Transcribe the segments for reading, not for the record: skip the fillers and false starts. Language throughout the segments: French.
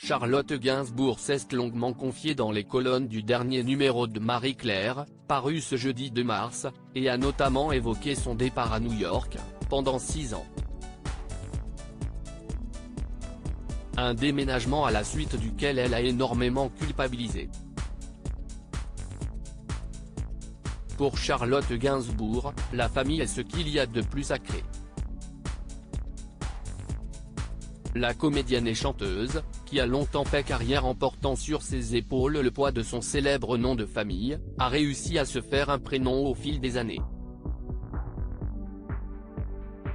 Charlotte Gainsbourg s'est longuement confiée dans les colonnes du dernier numéro de Marie-Claire, paru ce jeudi 2 mars, et a notamment évoqué son départ à New York, pendant 6 ans. Un déménagement à la suite duquel elle a énormément culpabilisé. Pour Charlotte Gainsbourg, la famille est ce qu'il y a de plus sacré. La comédienne et chanteuse, qui a longtemps fait carrière en portant sur ses épaules le poids de son célèbre nom de famille, a réussi à se faire un prénom au fil des années.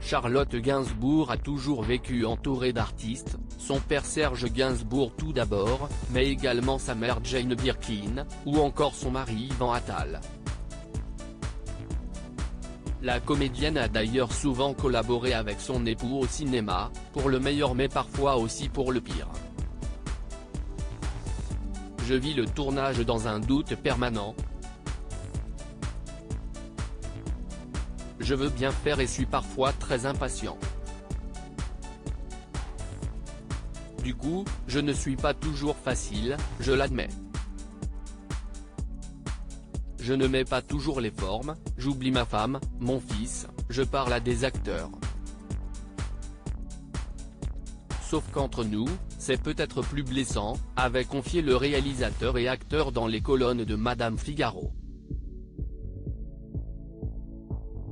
Charlotte Gainsbourg a toujours vécu entourée d'artistes, son père Serge Gainsbourg tout d'abord, mais également sa mère Jane Birkin, ou encore son mari Yvan Attal. La comédienne a d'ailleurs souvent collaboré avec son époux au cinéma, pour le meilleur mais parfois aussi pour le pire. Je vis le tournage dans un doute permanent. Je veux bien faire et suis parfois très impatient. Du coup, je ne suis pas toujours facile, je l'admets. Je ne mets pas toujours les formes, j'oublie ma femme, mon fils, je parle à des acteurs. Sauf qu'entre nous, c'est peut-être plus blessant, avait confié le réalisateur et acteur dans les colonnes de Madame Figaro.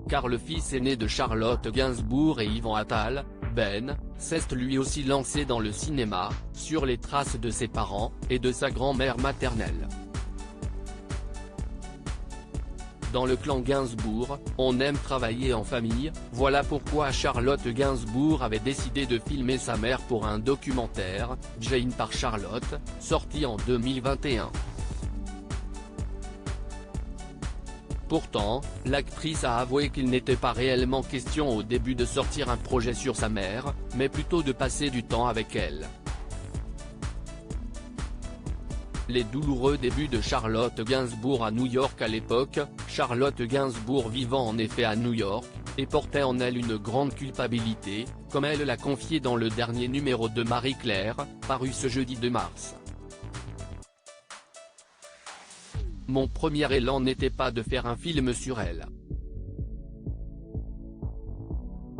Car le fils aîné de Charlotte Gainsbourg et Yvan Attal, Ben, s'est lui aussi lancé dans le cinéma, sur les traces de ses parents, et de sa grand-mère maternelle. Dans le clan Gainsbourg, on aime travailler en famille, voilà pourquoi Charlotte Gainsbourg avait décidé de filmer sa mère pour un documentaire, Jane par Charlotte, sorti en 2021. Pourtant, l'actrice a avoué qu'il n'était pas réellement question au début de sortir un projet sur sa mère, mais plutôt de passer du temps avec elle. Les douloureux débuts de Charlotte Gainsbourg à New York. À l'époque, Charlotte Gainsbourg vivant en effet à New York, et portait en elle une grande culpabilité, comme elle l'a confié dans le dernier numéro de Marie-Claire, paru ce jeudi 2 mars. Mon premier élan n'était pas de faire un film sur elle.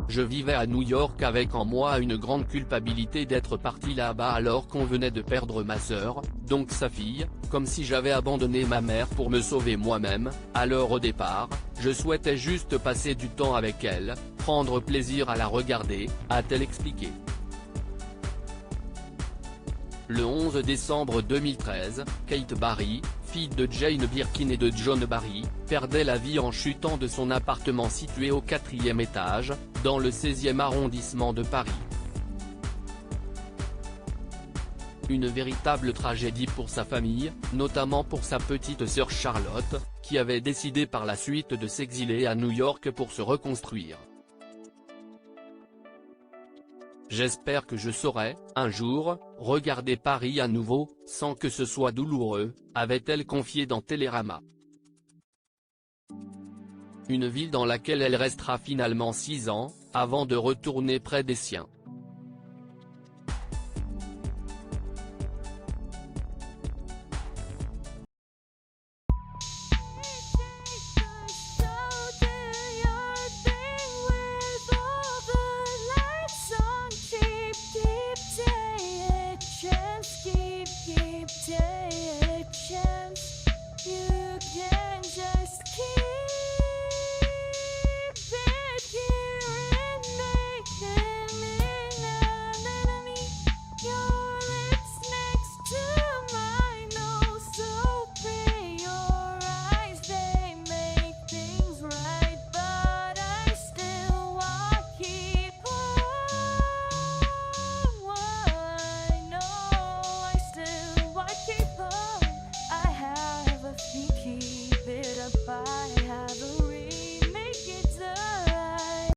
Je vivais à New York avec en moi une grande culpabilité d'être parti là-bas alors qu'on venait de perdre ma sœur, donc sa fille, comme si j'avais abandonné ma mère pour me sauver moi-même. Alors au départ, je souhaitais juste passer du temps avec elle, prendre plaisir à la regarder, a-t-elle expliqué. Le 11 décembre 2013, Kate Barry, fille de Jane Birkin et de John Barry, perdait la vie en chutant de son appartement situé au 4e étage, dans le 16e arrondissement de Paris. Une véritable tragédie pour sa famille, notamment pour sa petite sœur Charlotte, qui avait décidé par la suite de s'exiler à New York pour se reconstruire. J'espère que je saurai, un jour, regarder Paris à nouveau, sans que ce soit douloureux, avait-elle confié dans Télérama. Une ville dans laquelle elle restera finalement 6 ans, avant de retourner près des siens.